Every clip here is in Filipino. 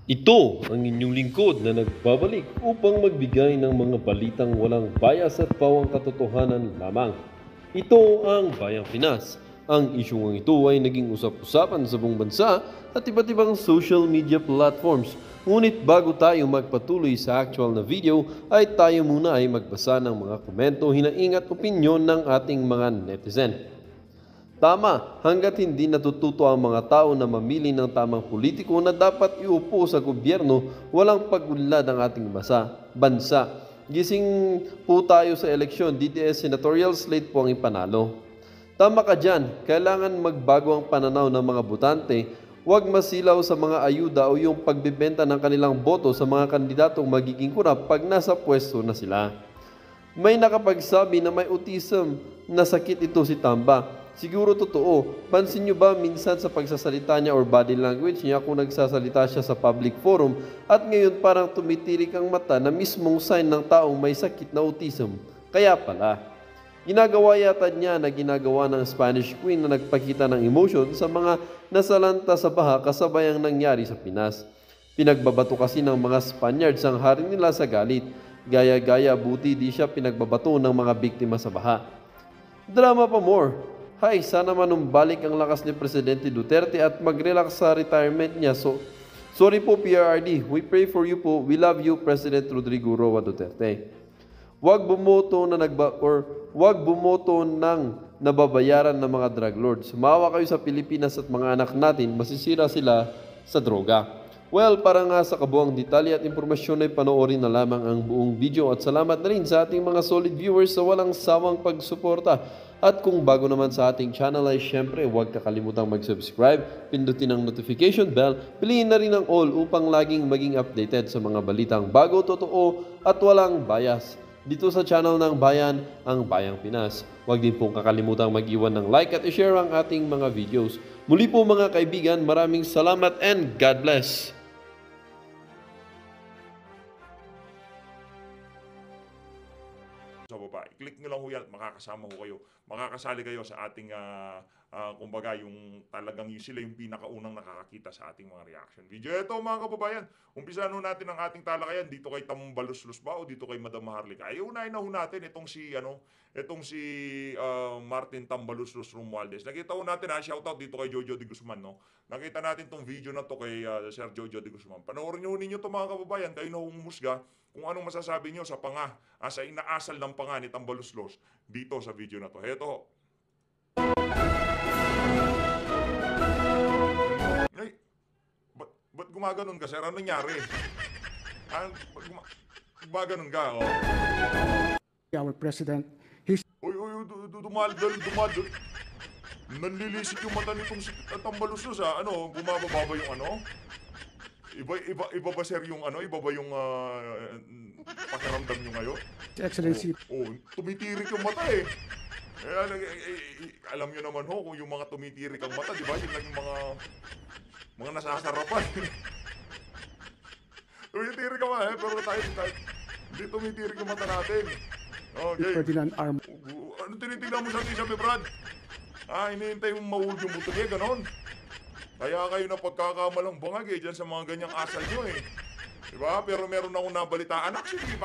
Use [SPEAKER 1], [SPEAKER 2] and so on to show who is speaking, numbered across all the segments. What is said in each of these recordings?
[SPEAKER 1] Ito ang inyong lingkod na nagbabalik upang magbigay ng mga balitang walang bias at pawang katotohanan lamang. Ito ang Bayang Pinas. Ang isyong ito ay naging usap-usapan sa buong bansa at iba't ibang social media platforms. Ngunit bago tayo magpatuloy sa actual na video, ay tayo muna ay magbasa ng mga komento, hinaing at opinyon ng ating mga netizen. Tama, hanggat hindi natututo ang mga tao na mamili ng tamang politiko na dapat iupo sa gobyerno, walang pagunlad ang ating bansa. Gising po tayo sa eleksyon, DTS senatorial slate po ang ipanalo. Tama ka dyan, kailangan magbago ang pananaw ng mga botante, huwag masilaw sa mga ayuda o yung pagbibenta ng kanilang boto sa mga kandidatong magiging kurap pag nasa pwesto na sila. May nakapagsabi na may autism na sakit ito si Tamba. Siguro totoo. Pansin nyo ba minsan sa pagsasalita niya or body language niya kung nagsasalita siya sa public forum at ngayon parang tumitirik ang mata na mismong sign ng taong may sakit na autism. Kaya pala, ginagawa yata niya na ginagawa ng Spanish Queen na nagpakita ng emotion sa mga nasalanta sa baha kasabay ang nangyari sa Pinas. Pinagbabato kasi ng mga Spaniards ang hari nila sa galit. Gaya-gaya buti di siya pinagbabato ng mga biktima sa baha. Drama pa more. Hay, sana manumbalik ang lakas ni Presidente Duterte at mag-relax sa retirement niya. Sorry po PRRD, we pray for you po. We love you, President Rodrigo Roa Duterte. Huwag bumoto ng nababayaran ng mga drug lords. Sumawa kayo sa Pilipinas at mga anak natin, masisira sila sa droga. Well, para nga sa kabuang detalye at impormasyon ay panoorin na lamang ang buong video at salamat na rin sa ating mga solid viewers sa walang sawang pagsuporta. At kung bago naman sa ating channel ay syempre huwag kakalimutang mag-subscribe, pindutin ang notification bell, piliin na rin ang all upang laging maging updated sa mga balitang bago, totoo at walang bias. Dito sa channel ng Bayan, ang Bayang Pinas. Huwag din pong kakalimutang mag-iwan ng like at i-share ang ating mga videos. Muli po mga kaibigan, maraming salamat and God bless!
[SPEAKER 2] Sa baba. I-click nyo lang ho yan, makakasama ho kayo. Makakasali kayo sa ating, kumbaga, yung talagang sila yung pinakaunang nakakakita sa ating mga reaction video. Ito mga kababayan, umpisa ho natin ang ating talakayan dito kay Tambaluslos ba o dito kay Madam Maharlika. Ay, unahin na ho natin itong si Martin Tambaluslos Romualdez. Nakita ho natin, shoutout dito kay Jojo de Guzman, no? Nakita natin tong video na to kay Sir Jojo de Guzman. Panoorin nyo ninyo to mga kababayan, kayo na humusga kung anong masasabi nyo sa sa inaasal ng panga ni Tambaluslos dito sa video na to. Heto. Ay, ba't gumaganon ka, sir? Ano nangyari? Ba't gumaganon ka, oh?
[SPEAKER 3] Our president,
[SPEAKER 2] Uy, dumadal. Nanlilisik yung mata nitong si Tambaluslos, ha? Ano, bumababa yung ano? Iba ba sir yung ano? Iba ba yung pakiramdam nyo ngayon?
[SPEAKER 3] Excellency,
[SPEAKER 2] Tumitirik yung mata eh. Alam nyo naman ho, kung yung mga tumitirik ang mata, di ba? Yun lang yung mga nasasarapan. Tumitirik ka ba pero tayo hindi tumitirik yung mata natin. Okay.
[SPEAKER 3] Ferdinand R.
[SPEAKER 2] Ano tinitignan mo sa atin, sabi Brad? Hinihintay mong mahulog yung buto niya, ganon. Kaya kayo na pagkakamalang bungag dyan sa mga ganyang asal nyo eh. Diba? Pero meron akong nabalitaan. Actually,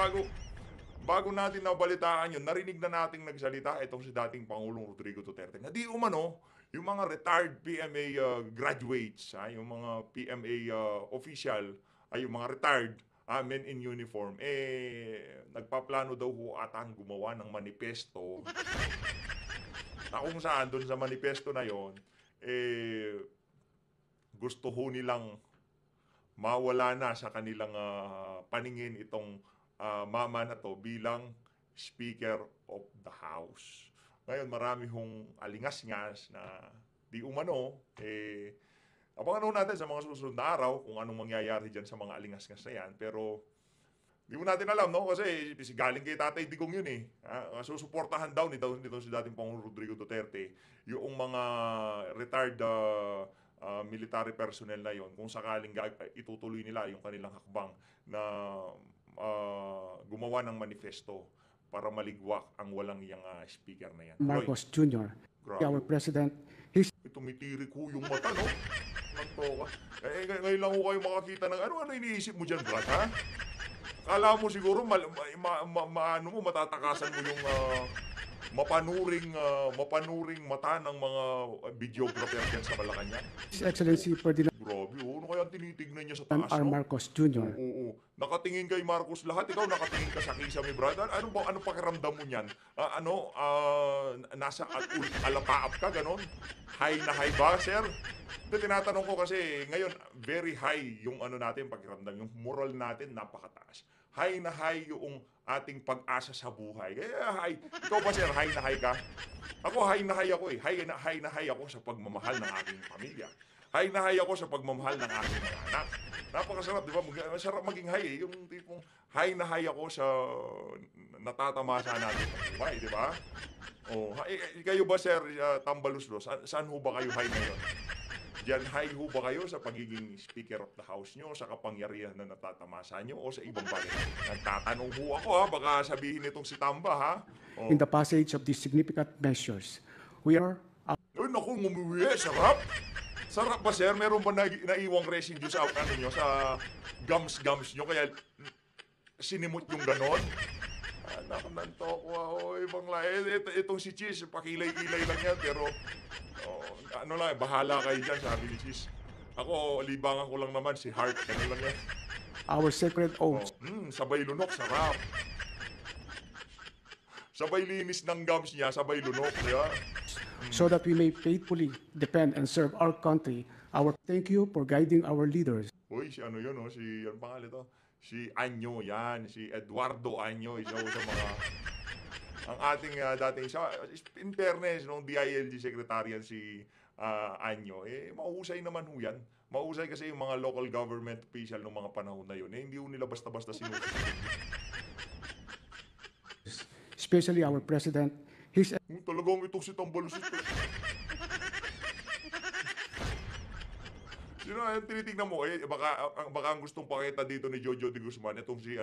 [SPEAKER 2] bago natin nabalitaan yun, narinig na nating nagsalita itong si dating Pangulong Rodrigo Duterte. Na di umano, yung mga retired PMA graduates, yung mga PMA official, yung mga retired men in uniform, nagpaplano daw ho atang gumawa ng manifesto. Na kung saan, doon sa manifesto na yon, gusto ho nilang mawala na sa kanilang paningin itong mama na to bilang Speaker of the House. Ngayon, marami hong alingas-ngas na di umano, abangan ho natin sa mga susunod na araw kung anong mangyayari dyan sa mga alingas-ngas na yan. Pero di mo natin alam, no? Kasi galing kay Tatay Digong yun eh. Susuportahan daw nito si dating Pangulong Rodrigo Duterte yung mga retired military personnel na yon kung sakaling itutuloy nila yung kanilang hakbang na gumawa ng manifesto para maligwak ang walang iyang speaker na yan.
[SPEAKER 3] Marcos Jr., our president,
[SPEAKER 2] Tumitirik ho yung mata, no? Nantoka. Ngayon lang ko kayo makakita ng ano iniisip mo dyan, Brad, ha? Kala mo siguro ano mo, matatakasan mo yung mapanuring mata ng mga videographer dyan sa Malacanang.
[SPEAKER 3] His Excellency Ferdinand
[SPEAKER 2] Grabe, ano kaya tinitignan niya sa taas,
[SPEAKER 3] R.
[SPEAKER 2] no?
[SPEAKER 3] Marcos Jr.
[SPEAKER 2] Oo. Nakatingin kay Marcos lahat. Ikaw nakatingin ka sa kisame, brad. Ano pakiramdam mo niyan? Nasa alapaap ka, ganon? High na high ba, sir? Ito, tinatanong ko kasi ngayon, very high yung ano natin, pakiramdam. Yung moral natin, napakataas. High na high yung ating pag-asa sa buhay. Kaya high. Ikaw ba, sir, high na high ka? Ako, high na high ako eh. High na high ako sa pagmamahal ng aking pamilya. High na high ako sa pagmamahal ng aking mga anak. Napakasarap, di ba? Masarap maging high eh. Yung tipong high na high ako sa natatamasa natin ng buhay, di ba? Oh, kayo ba, sir, Tambaluslos, saan ho ba kayo high ngayon? Diyan high ho ba kayo sa pagiging Speaker of the House nyo, sa kapangyarihan na natatamasa nyo, o sa ibang bagay? Nagtatanong ho ako, ha? Baka sabihin itong si Tamba, ha? Oh.
[SPEAKER 3] In the passage of these significant measures, we are
[SPEAKER 2] Uy, naku, ngumuwi, sarap. Sarap ba, sir? Meron ba naiwang residue sa ano nyo, sa gums nyo, kaya sinimot yung ganon? Anak, nantok, ibang lahi. Itong si Cheese, pakilay-kilay lang yan, pero ano lang, bahala kayo dyan, sabi ni Cheese. Ako, libangan ko lang naman, si Heart, ano lang yan.
[SPEAKER 3] our sacred oaths
[SPEAKER 2] Sabay lunok, sarap. Sabay linis ng gums niya, sabay lunok, di ba?
[SPEAKER 3] so that we may faithfully defend and serve our country. Thank you for guiding our leaders.
[SPEAKER 2] Uy, si ano yun, si, ano pangalan ito? Si Anyo, yan. Si Eduardo Anyo, isa ho sa mga, ang ating dating, in fairness, nung DILG Secretarian si Anyo, mahusay naman ho yan. Mahusay kasi yung mga local government official nung mga panahon na yun, hindi ho nila basta-basta sinusunod.
[SPEAKER 3] Especially our President, His
[SPEAKER 2] Talagang itong si Tambaluslos. Sino ang tinitingnan mo? Baka ang gustong pakita dito ni Jojo de Guzman, itong si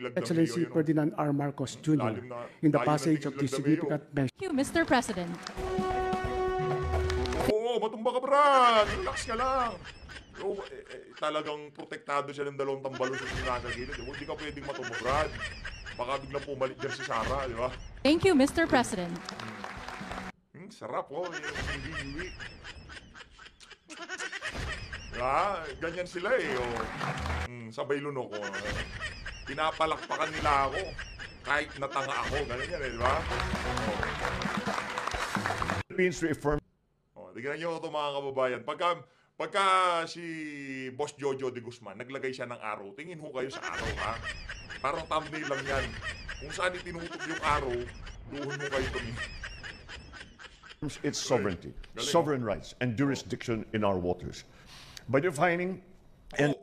[SPEAKER 2] Lagdamio.
[SPEAKER 3] Excellency Ferdinand R. Marcos Jr.
[SPEAKER 2] Lalim na-
[SPEAKER 3] in the
[SPEAKER 2] lalim na
[SPEAKER 3] passage
[SPEAKER 2] tingin
[SPEAKER 3] of these
[SPEAKER 2] Lagdamio.
[SPEAKER 3] significant measures.
[SPEAKER 4] Thank you, Mr. President.
[SPEAKER 2] Oo, matumba ka, Brad. Relax ka lang. Oo, talagang protektado siya ng dalawang Tambaluslos na nasa gilid. Hindi ka pwedeng matumba, Brad. Baka biglang pumalit dyan si Sarah, di ba?
[SPEAKER 4] Thank you, Mr. President.
[SPEAKER 2] Sarap, hindi. Ganyan sila eh. Sabay lunok ko. Pinapalakpakan nila ako. Kahit natanga ako. Ganyan yan eh, di ba?
[SPEAKER 5] Philippines reaffirm
[SPEAKER 2] Tignan nyo ito mga kababayan. Pagka si Boss Jojo de Guzman, naglagay siya ng arrow, tingin ho kayo sa arrow, ha? Parang thumbnail lang yan. Kung saan itinutok yung arrow, doon ho kayo tumingin.
[SPEAKER 5] its sovereignty,
[SPEAKER 2] Galing.
[SPEAKER 5] sovereign rights, and jurisdiction in our waters. By defining and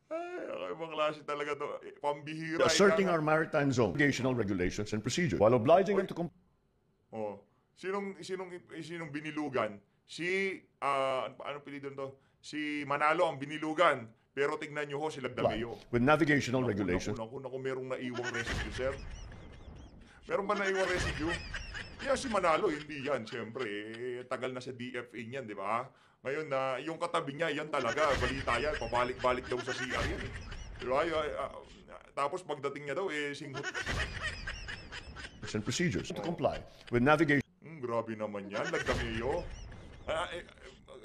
[SPEAKER 2] Ay, ibang klase talaga to. Pambihira.
[SPEAKER 5] asserting our maritime zone, navigational regulations and procedures, while obliging them to comply
[SPEAKER 2] Sinong binilugan? Ano pilitin to? Si Manalo ang binilugan. Pero tignan nyo ho, si Lagdamio.
[SPEAKER 5] with navigational regulations.
[SPEAKER 2] Naku, merong naiwang residue, sir. Meron ba naiwang residue? Yeah, si Manalo, hindi yan. Siyempre, tagal na sa DFA niyan, di ba? Ngayon, yung katabi niya, yan talaga. Balita yan. Pabalik-balik daw sa CR yan. Di ba? Tapos pagdating niya daw, singhot.
[SPEAKER 5] And procedures to comply with navigation
[SPEAKER 2] Grabe naman yan, Lagdamio.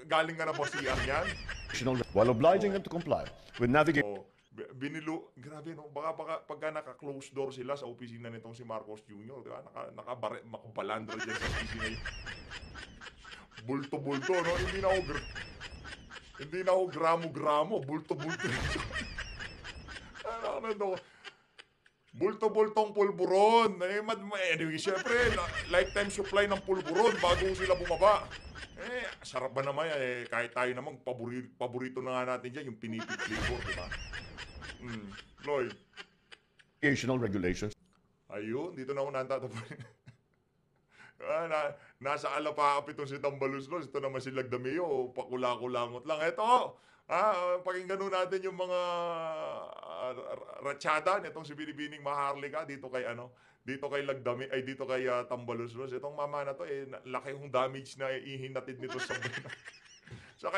[SPEAKER 2] Galing ka na ba CR yan?
[SPEAKER 5] while obliging them to comply with navigation
[SPEAKER 2] Oh, grabe no, baka pagka naka-close door sila sa opisina nitong si Marcos Jr., di ba? Makabalandra dyan sa opisina yun. Bulto-bulto, no? Hindi na ako gramo-gramo, bulto-bulto. Ano to? Bulto-bultong pulburon. Anyway, syempre, lifetime supply ng pulburon bago sila bumaba. Sarap ba naman yan? Kahit tayo naman, paborito na nga natin dyan, yung pinipig flavor, di ba? Lloyd.
[SPEAKER 5] regulations.
[SPEAKER 2] Ayun, dito na ako natatapunin. Nasa alapaap itong si Tambaluslos. Ito naman si Lagdamio. Pakula-kulangot lang. Ito, pakinggan nun natin yung mga ratsyada nitong si Binibining Maharlika dito dito kay Lagdami ay dito kay Tambaluslos. Itong mama na to laki yung damage na ihinatid nito sa sa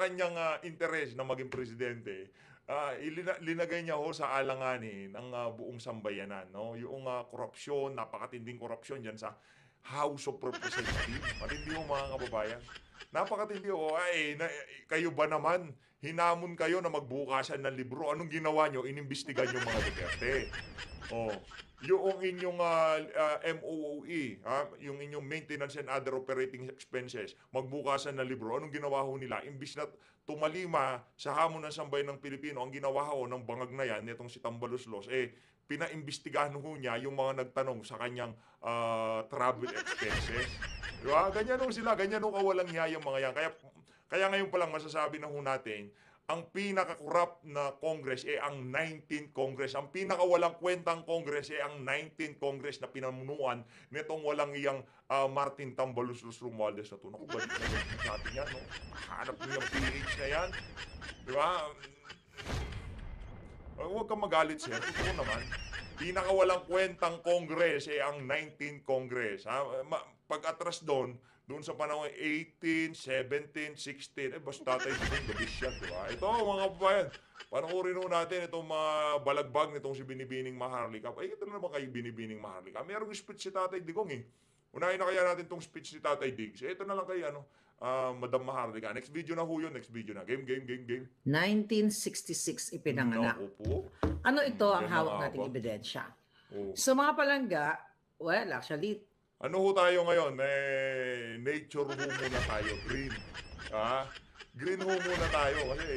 [SPEAKER 2] kanyang interes na maging presidente. Linagay niya ho sa alanganin ang buong sambayanan, no? Yung korupsyon, napakatinding korupsyon diyan sa House of Representatives. Matindi ho mga kababayan. Napakatindi ho. Kayo ba naman, hinamon kayo na magbukasan ng libro. Anong ginawa nyo? Inimbestigan yung mga Duterte. Yung inyong MOOE, yung inyong maintenance and other operating expenses, magbukasan ng libro. Anong ginawa ho nila? Imbis na tumalima sa hamon ng sambayan ng Pilipino, ang ginawa ho ng bangag na yan, itong si Tambaluslos, pinaimbestigahan ho niya yung mga nagtanong sa kanyang travel expenses. Diba? Ganyan ho sila, ganyan ho kawalang niya yung mga yan. Kaya ngayon pa lang masasabi na ho natin, ang pinaka-corrupt na Congress ang 19th Congress. Ang pinakawalang kwentang Congress ang 19th Congress na pinamunuan nitong walang iyang Martin Tambaluslos Romualdez na ito. Naku, balik na sa atin yan. No? Hanap mo yung PH na yan. Diba? Huwag kang magalit, sir. Ito naman. Pinakawalang kwentang Congress ang 19th Congress. Pag-atras doon sa panahon 18, 17, 16, basta tayo doon, gabis yan, di ba? Ito, mga kababayan, panoorin ho natin itong mga balagbag nitong si Binibining Maharlika. Ito na naman kayo Binibining Maharlika. Merong speech si Tatay Digong Unahin na kaya natin itong speech si Tatay Dig. Ito na lang kayo, Madam Maharlika. Next video na ho yun, next video na. Game.
[SPEAKER 6] 1966 ipinanganak.
[SPEAKER 2] Naku po.
[SPEAKER 6] Ano ito ang
[SPEAKER 2] Yan
[SPEAKER 6] hawak
[SPEAKER 2] mga
[SPEAKER 6] nating
[SPEAKER 2] aba.
[SPEAKER 6] ebidensya?
[SPEAKER 2] Oh.
[SPEAKER 6] So mga palangga, well, actually,
[SPEAKER 2] Ano ho tayo ngayon? Nature ho muna tayo. Green. Green ho muna tayo kasi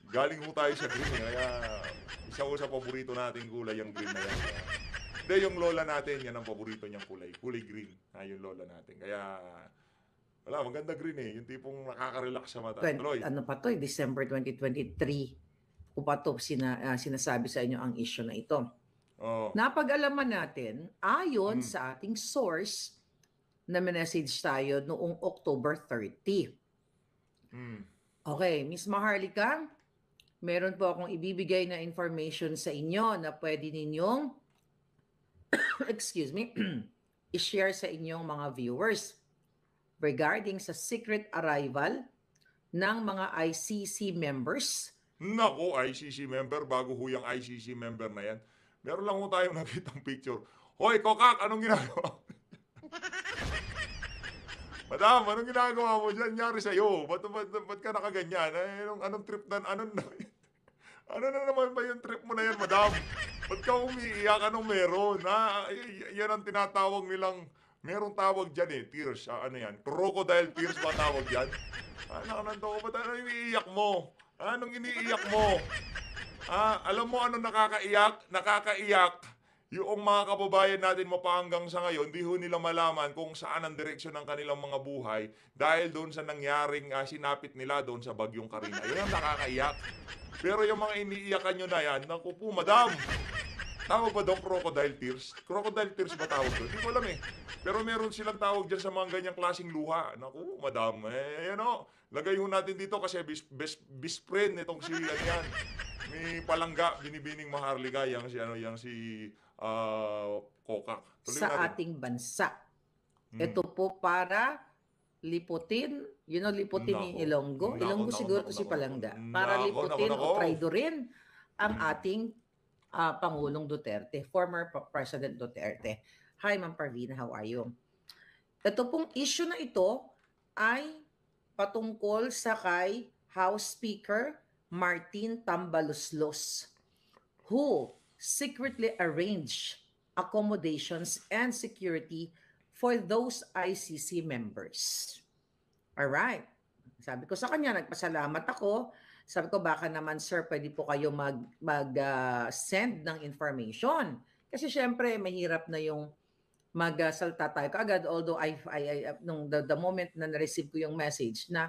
[SPEAKER 2] galing ho tayo sa green. Kaya isa ho sa paborito nating kulay yung green na yan. Hindi, yung lola natin, yan ang paborito niyang kulay. Kulay green. Yung lola natin. Kaya wala, maganda green Yung tipong nakaka-relax sa mata. Tuloy.
[SPEAKER 6] ano pa to, December 2023, ko pa to sinasabi sa inyo ang issue na ito.
[SPEAKER 2] Oh.
[SPEAKER 6] Napag-alaman natin, ayon sa ating source, na message tayo noong October 30. Okay, Miss Maharlika, meron po akong ibibigay na information sa inyo na pwede ninyong i-share sa inyong mga viewers regarding sa secret arrival ng mga ICC members.
[SPEAKER 2] Nako, ICC member, bago ho yung ICC member na yan. Meron lang ho tayong nakitang picture. Hoy, Kokak, anong ginagawa? Madam, anong ginagawa mo dyan? Nyari sa'yo. Ba't ka nakaganyan? Anong trip na? Ano na naman ba yung trip mo na yan, madam? Ba't ka umiiyak? Anong meron? Yan ang tinatawag nilang, merong tawag dyan tears. Ano yan? Crocodile tears ba tawag yan? Ba't iniiyak mo? Anong iniiyak mo? Alam mo ano nakakaiyak? Nakakaiyak yung mga kababayan natin mapahanggang sa ngayon, di ho nila malaman kung saan ang direksyon ng kanilang mga buhay dahil doon sa nangyaring sinapit nila doon sa Bagyong Karina. Yun ang nakakaiyak. Pero yung mga iniiyakan nyo na yan, naku po, madam, tawag ba doon crocodile tears? Crocodile tears ba tawag doon? Hindi ko alam Pero meron silang tawag dyan sa mga ganyang klaseng luha. Naku, madam, lagay ho natin dito kasi best friend nitong si yan. Ni Palangga, Binibining Maharlika, yang si Kokak. Tuloy
[SPEAKER 6] sa
[SPEAKER 2] natin.
[SPEAKER 6] ating bansa. Ito po para liputin, liputin ni Ilonggo. Ilonggo siguro to si Palangga. Para liputin o traidorin ang ating Pangulong Duterte, former President Duterte. Hi, Ma'am Parvina, how are you? Ito pong issue na ito ay patungkol sa kay House Speaker Martin Tambaluslos, who secretly arranged accommodations and security for those ICC members. Alright. Sabi ko sa kanya, nagpasalamat ako. Sabi ko, baka naman sir, pwede po kayo mag-send ng information. Kasi syempre, mahirap na yung magsalta tayo kaagad. Although, nung the moment na na-receive ko yung message na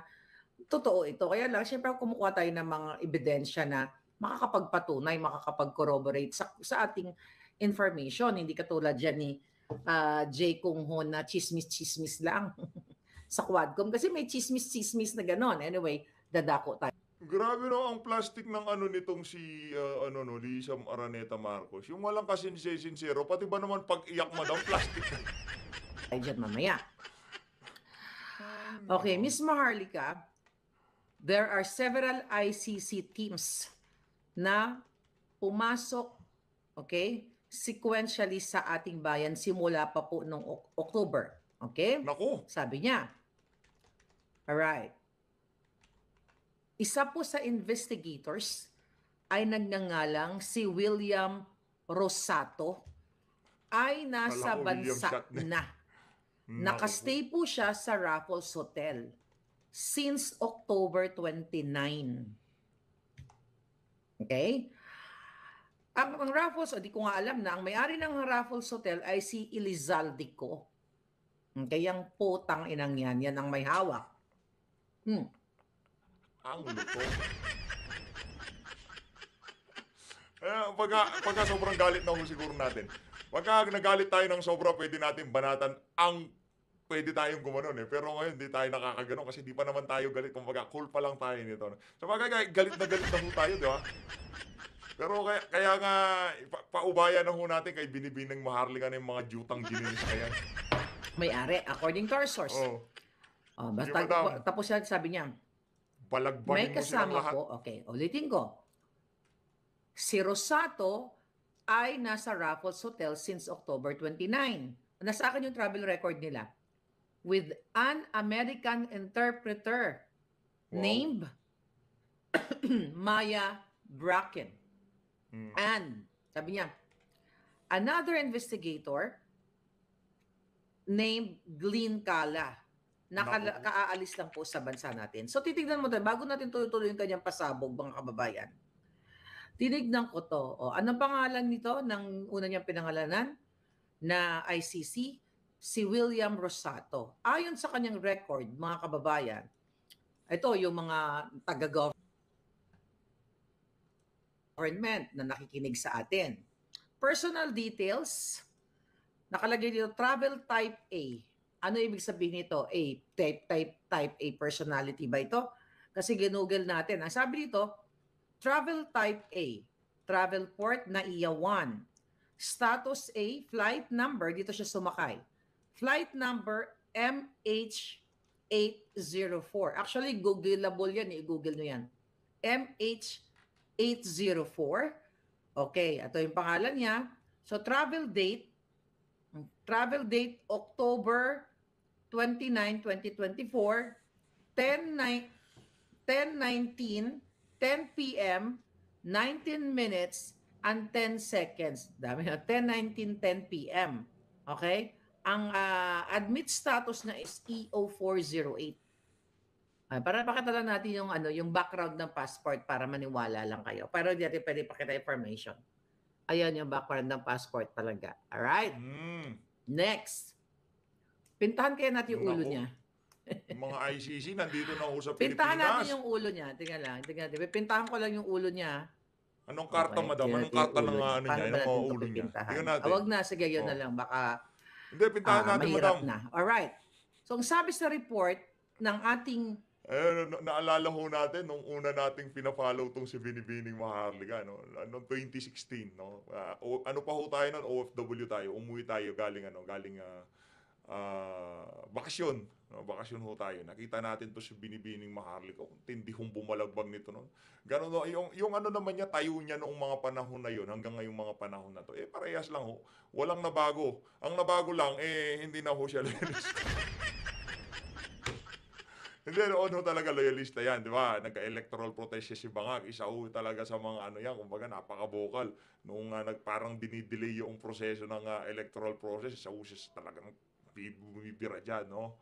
[SPEAKER 6] totoo ito. Kaya lang, syempre kumukuha tayo ng mga ebidensya na makakapagpatunay, makakapag-corroborate sa ating information. Hindi katulad dyan ni Jay Kung Ho na chismis-chismis lang sa Quadcom. Kasi may chismis-chismis na gano'n. Anyway, dadako tayo.
[SPEAKER 2] Grabe no ang plastic ng ano nitong si Lisa Araneta Marcos. Yung walang sincero, pati ba naman pag iyak madam plastic.
[SPEAKER 6] Ay, dyan mamaya. Okay, Miss Maharlika, there are several ICC teams na pumasok, okay, sequentially sa ating bayan simula pa po noong October. Okay?
[SPEAKER 2] Naku.
[SPEAKER 6] Sabi niya. Alright. Isa po sa investigators ay nagngangalang si William Rosato ay nasa
[SPEAKER 2] Kala ko William
[SPEAKER 6] bansa
[SPEAKER 2] Shatner.
[SPEAKER 6] na. Nakastay po siya sa Raffles Hotel since October 29. Okay? Ang Raffles, di ko nga alam na, ang may-ari ng Raffles Hotel ay si Elizaldico. Okay, yung putang inang yan ang may hawak.
[SPEAKER 2] Ang luto. Pagka sobrang galit na ho siguro natin. Pagka nagalit tayo ng sobra, pwede natin banatan ang pwede tayong gumanon eh. Pero ngayon, di tayo nakakaganon kasi di pa naman tayo galit. Kumbaga, cool pa lang tayo nito. So, pagka galit na ho tayo, di ba? Pero kaya nga, paubaya na ho natin kay Binibining Maharlika na yung mga jutang gininis na yan.
[SPEAKER 6] May-ari, according to our source.
[SPEAKER 2] Oh.
[SPEAKER 6] Basta,
[SPEAKER 2] Sige, madam.
[SPEAKER 6] tapos yan, sabi niya,
[SPEAKER 2] Balagbagin
[SPEAKER 6] may
[SPEAKER 2] mo silang
[SPEAKER 6] kasama
[SPEAKER 2] lahat.
[SPEAKER 6] po, okay, ulitin ko. Si Rosato ay nasa Raffles Hotel since October 29. Nasa akin yung travel record nila. With an American interpreter named Maya Bracken. And, sabi niya, another investigator named Glenn Cala. Kaaalis lang po sa bansa natin. So, titignan mo tayo, bago natin tuloy-tuloy yung kanyang pasabog, mga kababayan. Tinignan ko to. Anong pangalan nito ng una niyang pinangalanan na ICC? Si William Rosato. Ayon sa kanyang record, mga kababayan, ito yung mga taga-government na nakikinig sa atin. Personal details, nakalagay dito, travel type A. Ano ibig sabihin nito? Type A personality ba ito? Kasi ginugol natin. Ang sabi dito, travel type A, travel port NAIA 1. Status A, flight number, dito siya sumakay. Flight number MH804. Actually, Googleable yan. I-Google nyo yan. MH804. Okay, ito yung pangalan niya. So, travel date October 29, 2024, 10:19, 10 p.m., 19 minutes, and 10 seconds. Dami na. 10:19, 10 p.m. Okay? Ang admit status na is EO408. Para pakita lang natin yung background ng passport para maniwala lang kayo. Pero hindi natin pwede pakita information. Ayan yung background ng passport talaga. Alright? Next. Pintahan kaya natin yung ulo niya.
[SPEAKER 2] Yung mga ICC nandito na ho sa
[SPEAKER 6] Pintahan
[SPEAKER 2] Pilipinas.
[SPEAKER 6] natin yung ulo niya. Tingnan lang. Pintahan ko lang yung ulo niya.
[SPEAKER 2] Anong karta,
[SPEAKER 6] Okay,
[SPEAKER 2] madam?
[SPEAKER 6] tingnan
[SPEAKER 2] Anong
[SPEAKER 6] natin
[SPEAKER 2] karta
[SPEAKER 6] yung
[SPEAKER 2] ng
[SPEAKER 6] ulo niya.
[SPEAKER 2] ano niya?
[SPEAKER 6] Paano ba
[SPEAKER 2] Anong
[SPEAKER 6] natin ito
[SPEAKER 2] ulo niya?
[SPEAKER 6] pipintahan?
[SPEAKER 2] Tingnan natin.
[SPEAKER 6] Wag na. Sige, yun na lang. Baka
[SPEAKER 2] Hindi, pintahan natin,
[SPEAKER 6] mahirap
[SPEAKER 2] madam.
[SPEAKER 6] na. Alright. So, ang sabi sa report ng ating
[SPEAKER 2] Naalala ho natin nung una nating pina-follow tong si Binibining Maharlika, no? Noong 2016, no? Ano pa ho tayo noon? OFW tayo. Umuwi tayo galing bakasyon. No? Bakasyon ho tayo. Nakita natin to si Binibining Maharlika. Tindi hong bumalagbag nito noon. Ganun no, yung ano naman niya, tayo niya noong mga panahon na yun, hanggang ngayong mga panahon na to. Parehas lang ho. Walang nabago. Ang nabago lang, hindi na ho siya loyalista. Hindi, noon ho talaga loyalista yan, di ba? Nagka-electoral protest si Bangag. Isa ho talaga sa mga ano yan, kumbaga napaka-vocal. Noong parang dinidelay yung proseso ng electoral process, isa ho siya talagang bumibira dyan, no?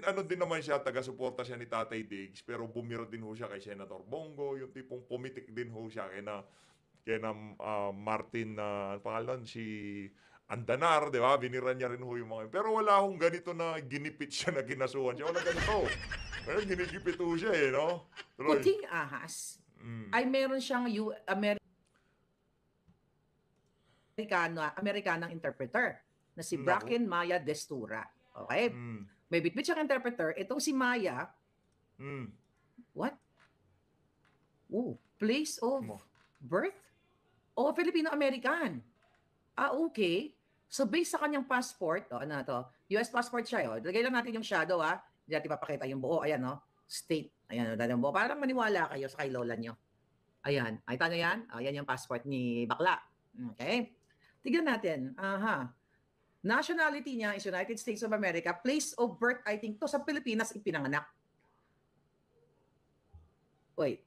[SPEAKER 2] Ano din naman siya, taga-suporta siya ni Tatay Diggs, pero bumira din ho siya kay Senator Bongo, yung tipong pumitik din ho siya kay Martin, pangalan, si Andanar, di ba? Biniran niya rin ho yung mga. Pero wala hong ganito na ginipit siya na ginasuhan siya. Wala ganito. Pero ginigipit ho siya no? Tuloy.
[SPEAKER 6] puting ahas ay meron siyang Amerikanang interpreter na si Bracken Maya Destura. Okay? May bitbit siyang interpreter. Itong si Maya, what? Place of birth? O Filipino-American. Okay. So based sa kanyang passport, ano na to? US passport siya, Lagay lang natin yung shadow, Hindi natin papakita yung buo. Ayan, State. Ayan, yung buo. Para maniwala kayo sa kay lola nyo. Ayan. Ay, tano yan? Ayan yung passport ni Bakla. Okay. Tignan natin. Nationality niya is United States of America. Place of birth, I think, to sa Pilipinas ipinanganak. Wait.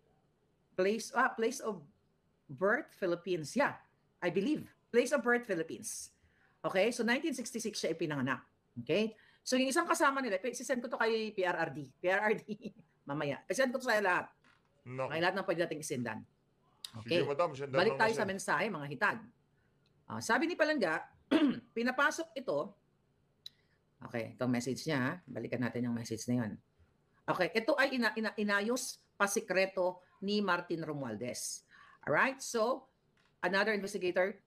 [SPEAKER 6] Place of birth, Philippines. Yeah, I believe. Place of birth, Philippines. Okay, so 1966 siya ipinanganak. Okay? So yung isang kasama nila, sisend ko to kay PRRD. Mamaya. Sisend ko to sa lahat.
[SPEAKER 2] Naku.
[SPEAKER 6] Kaya lahat ng pwede nating isendan. Okay.
[SPEAKER 2] Sige, madam, sendan
[SPEAKER 6] Balik
[SPEAKER 2] lang
[SPEAKER 6] tayo
[SPEAKER 2] na
[SPEAKER 6] sa mensahe, mga hitad. Sabi ni Palangga, pinapasok ito. Okay, itong message niya. Balikan natin yung message na yun. Okay, ito ay inayos pasikreto ni Martin Romualdez. Alright, so another investigator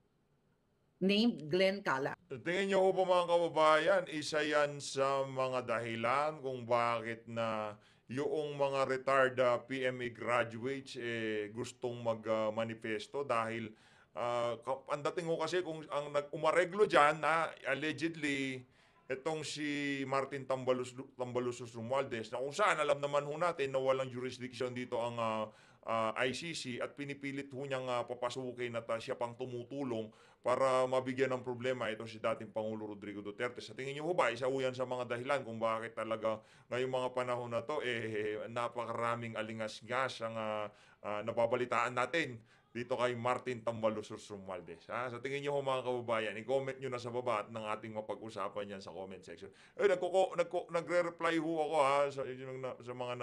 [SPEAKER 6] named Glenn Cala.
[SPEAKER 2] Tingin niyo po mga kababayan, isa yan sa mga dahilan kung bakit na yung mga retired PMA graduates gustong mag-manifesto dahil ang dating ko kasi kung ang umareglo dyan na allegedly itong si Martin Tambalusos Romualdez na kung saan alam naman ho natin na walang jurisdiction dito ang ICC at pinipilit ho niyang papasukin at siya pang tumutulong para mabigyan ng problema ito si dating Pangulo Rodrigo Duterte. Sa tingin niyo ho ba, isa ho yan sa mga dahilan kung bakit talaga ngayong mga panahon na to napakaraming alingas-ngas ang napabalitaan natin dito kay Martin Tambalusos Romualdez. Sa tingin niyo ho mga kababayan, i-comment niyo na sa baba at ng ating mapag-usapan yan sa comment section. Nagre-reply ho ako sa mga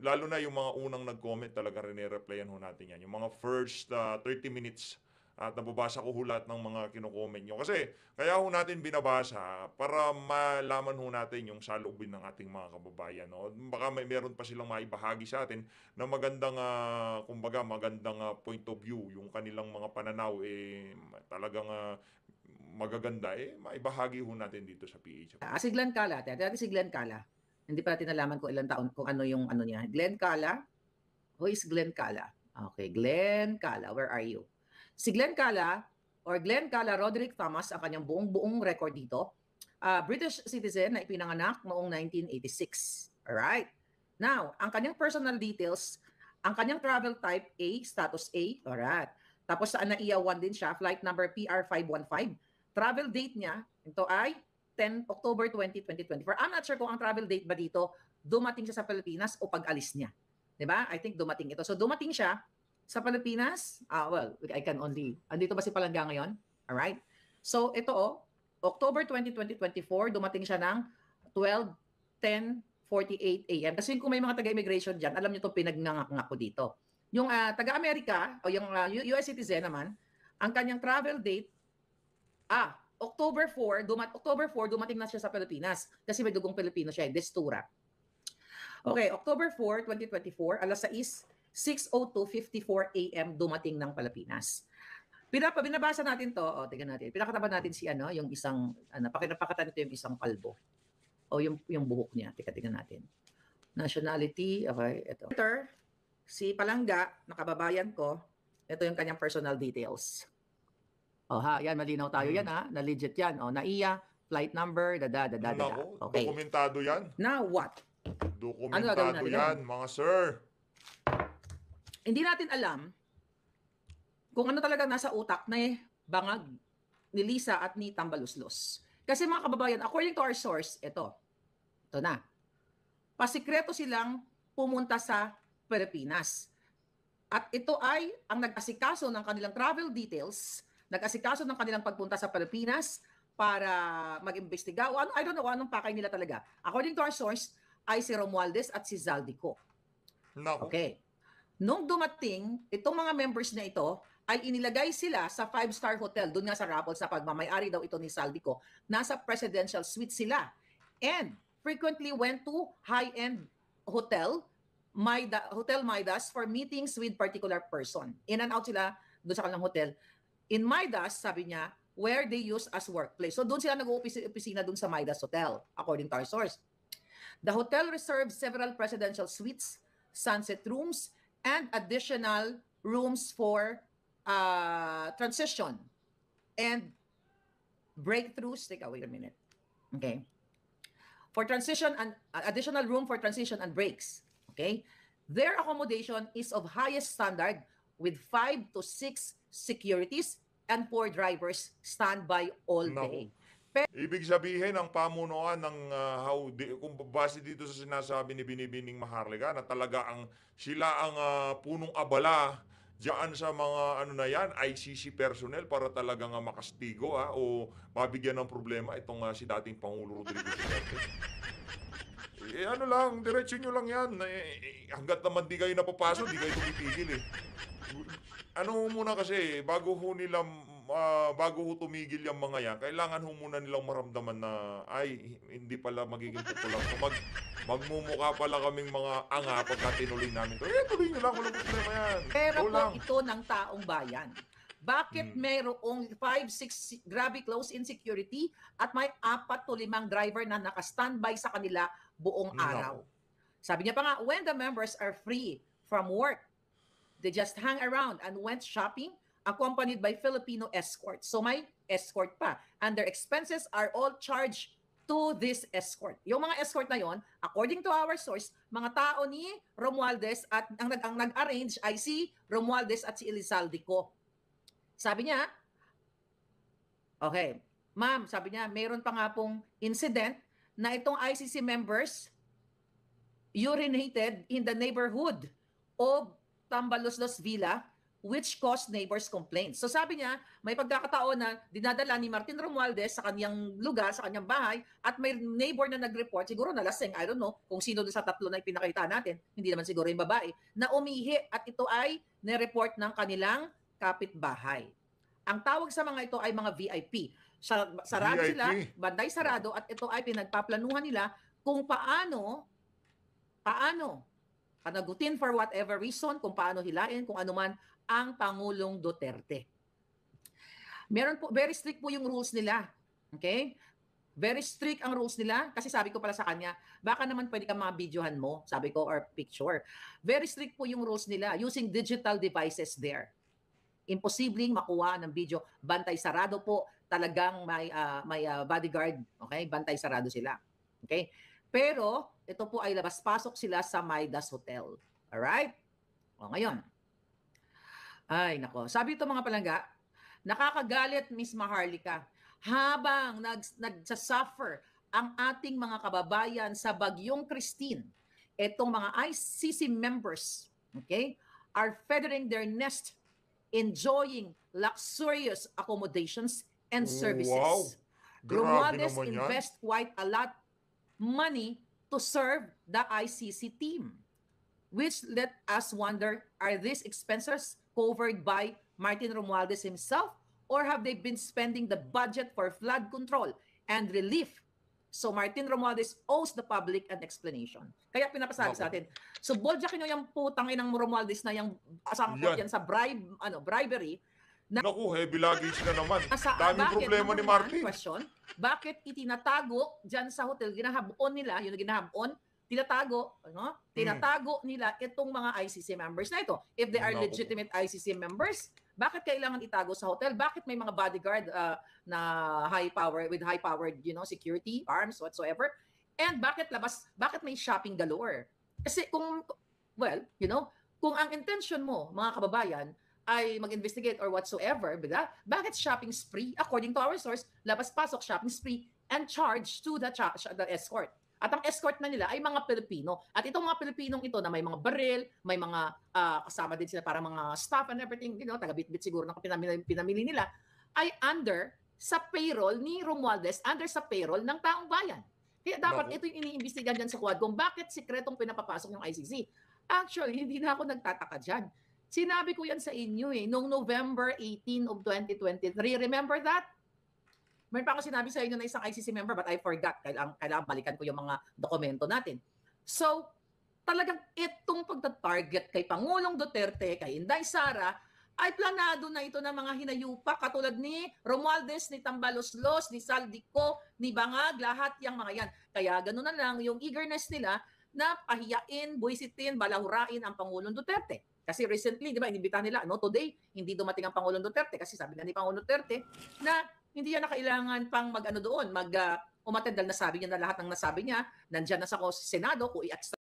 [SPEAKER 2] lalo na yung mga unang nag-comment talaga rin-replyan ho natin yan. Yung mga first 30 minutes at nababasa ko ho lahat ng mga kino-comment nyo. Kasi kaya ho natin binabasa para malaman ho natin yung saloobin ng ating mga kababayan. Baka meron pa silang maibahagi sa atin na magandang, magandang point of view. Yung kanilang mga pananaw talagang magaganda. Maibahagi ho natin dito sa PH.
[SPEAKER 6] Si Glenn Cala. Si Glenn Cala. Hindi pa natin nalaman kung ilang taon, kung ano yung ano niya. Glenn Cala. Who is Glenn Cala? Okay, Glenn Cala. Where are you? Si Glenn Cala or Glenn Cala Roderick Thomas, ang kanyang buong record dito, British citizen na ipinanganak noong 1986. Alright? Now, ang kanyang personal details, ang kanyang travel type A, status A. Alright. Tapos sa ANAIA 1 din siya, flight number PR515. Travel date niya, ito ay 10 October 20, 2024. I'm not sure kung ang travel date ba dito dumating siya sa Pilipinas o pag-alis niya. 'Di ba? I think dumating ito. So dumating siya sa Pilipinas. Andito ba si Palangga ngayon? Alright. So ito October 20, 2024, dumating siya ng 12:10:48 AM. Kasi kung may mga taga-immigration dyan, alam niyo itong pinagnangak ko dito. Yung taga-Amerika o yung US citizen naman, ang kanyang travel date, October 4, dumating na siya sa Pilipinas kasi may dugong Pilipino siya, Destura. Okay, October 4, 2024, alas 6:02:54 AM dumating ng Pilipinas. Binabasa natin to, tingnan natin. Pinakataban natin si yung isang napakita nito yung isang kalbo. O yung buhok niya. Tingnan natin. Nationality, okay, ito. Si Palangga, nakababayan ko, ito yung kanyang personal details. Yan, malinaw tayo yan na legit yan. NAIA, flight number, Okay.
[SPEAKER 2] Dokumentado yan.
[SPEAKER 6] Now what?
[SPEAKER 2] Dokumentado yan, mga sir.
[SPEAKER 6] Hindi natin alam kung ano talaga nasa utak na bangag ni Lisa at ni Tambaluslos. Kasi mga kababayan, according to our source, ito na. Pasikreto silang pumunta sa Pilipinas. At ito ay ang nag-asikaso ng kanilang travel details, nag-asikaso ng kanilang pagpunta sa Pilipinas para mag-imbestiga. I don't know anong pakay nila talaga. According to our source, ay si Romualdez at si Zaldico.
[SPEAKER 2] No.
[SPEAKER 6] Okay. Nung dumating, itong mga members na ito ay inilagay sila sa 5-star hotel. Doon nga sa Rappel, sa pagmamayari daw ito ni Zaldico. Nasa presidential suite sila. And frequently went to high-end hotel, Hotel Midas, for meetings with particular person. In and out sila doon sa kanilang hotel. In Midas, sabi niya, where they use as workplace. So doon sila nag-uopisina doon sa Midas Hotel, according to our source. The hotel reserves several presidential suites, sunset rooms, and additional rooms for transition and breakthroughs. Wait a minute. Okay. For transition and additional room for transition and breaks. Okay. Their accommodation is of highest standard with 5 to 6 securities and 4 drivers standby all day.
[SPEAKER 2] Ibig sabihin, ang pamunuan ng kung base dito sa sinasabi ni Binibining Maharlika na talaga sila ang punong abala diyan sa mga ano na yan, ICC personnel para talaga makastigo o mabigyan ng problema itong si dating Pangulo Rodrigo Duterte. Ano lang, diretso nyo lang yan. Hanggat naman di kayo napapasok, di kayo tumitigil eh. Ano muna kasi, bago ho tumigil yung mga yan, kailangan ho muna nilang maramdaman na, ay, hindi pala magiging popular. Magmumukha pala kaming mga anga pagka tinuloy namin. Tuloy nyo lang, walang problema yan.
[SPEAKER 6] Pero po ito ng taong bayan. Bakit mayroong 5-6 grabe close insecurity at may 4 to 5 driver na naka-standby sa kanila buong araw? Sabi niya pa nga, when the members are free from work, they just hang around and went shopping accompanied by Filipino escorts. So may escort pa. And their expenses are all charged to this escort. Yung mga escort na yon, according to our source, mga tao ni Romualdez at ang nag-arrange ay si Romualdez at si Elizalde Co. Sabi niya, okay, ma'am, sabi niya, mayroon pa nga pong incident na itong ICC members urinated in the neighborhood of Tambaloslos Villa, which caused neighbors complaints. So sabi niya, may pagkakataon na dinadala ni Martin Romualdez sa kanyang lugar, sa kanyang bahay, at may neighbor na nag-report, siguro nalasing, I don't know, kung sino doon sa 3 na ipinakita natin, hindi naman siguro yung babae, na umihi at ito ay nireport ng kanilang kapitbahay. Ang tawag sa mga ito ay mga VIP. Sarado
[SPEAKER 2] VIP.
[SPEAKER 6] sila, banday sarado, at ito ay pinagpaplanuhan nila kung paano panagutin for whatever reason, kung paano hilain, kung ano man ang Pangulong Duterte. Meron po, very strict po yung rules nila. Okay? Very strict ang rules nila kasi sabi ko pala sa kanya, baka naman pwede ka mga-videohan mo, sabi ko, or picture. Very strict po yung rules nila using digital devices there. Imposibleng makuha ng video. Bantay sarado po, talagang may bodyguard. Okay? Bantay sarado sila. Okay? Pero, ito po ay labas-pasok sila sa Midas Hotel. Alright? O, ngayon. Ay, nako. Sabi ito mga palangga, nakakagalit, Miss Maharlika, habang nagsasuffer ang ating mga kababayan sa Bagyong Christine, itong mga ICC members, okay, are feathering their nest, enjoying luxurious accommodations and services.
[SPEAKER 2] Wow.
[SPEAKER 6] Romualdez
[SPEAKER 2] naman yan.
[SPEAKER 6] invest quite a lot money to serve the ICC team, which let us wonder, are these expenses covered by Martin Romualdez himself, or have they been spending the budget for flood control and relief? So Martin Romualdez owes the public an explanation. Kaya pinapasabi sa atin, so boljakin nyo yung putang inang Romualdez na yung sangkot yan sa bribery.
[SPEAKER 2] Naku, heavy luggage na naman. Daming
[SPEAKER 6] Bakit,
[SPEAKER 2] problema ni
[SPEAKER 6] number one,
[SPEAKER 2] Martin.
[SPEAKER 6] question, bakit itinatago dyan sa hotel, ginahabon nila, yung ginahabon, tinatago nila itong mga ICC members na ito. If they are legitimate ICC members, bakit kailangan itago sa hotel? Bakit may mga bodyguard na with high-powered, security, arms, whatsoever? And bakit may shopping galore? Kasi kung ang intention mo, mga kababayan, ay mag-investigate or whatsoever, bakit shopping spree? According to our source, labas-pasok shopping spree and charge to the escort. At ang escort na nila ay mga Pilipino. At itong mga Pilipinong ito na may mga baril, may mga kasama din sila para mga staff and everything, taga-bit-bit siguro na pinamili nila, ay under sa payroll ni Romualdez, under sa payroll ng taong bayan. Kaya dapat ito yung iniimbestigahan dyan sa Quad kung bakit sikretong pinapapasok ng ICC. Actually, hindi na ako nagtataka dyan. Sinabi ko yan sa inyo noong November 18 of 2023. Remember that? Meron pa ako sinabi sa inyo na isang ICC member but I forgot. Kailangan balikan ko yung mga dokumento natin. So, talagang itong pagta-target kay Pangulong Duterte, kay Inday Sara, ay planado na ito ng mga hinayupa katulad ni Romualdez, ni Tambaloslos, ni Saldico, ni Bangag, lahat yung mga yan. Kaya gano'n na lang yung eagerness nila na pahiyain, buwisitin, balahurain ang Pangulong Duterte. Kasi recently, di ba, inimbitahan nila, no, today, hindi dumating ang Pangulong Duterte kasi sabi nga ni Pangulong Duterte na hindi yan na kailangan pang umattend dahil nasabi niya na lahat ng nasabi niya, nandiyan na sa Senado kung i-extra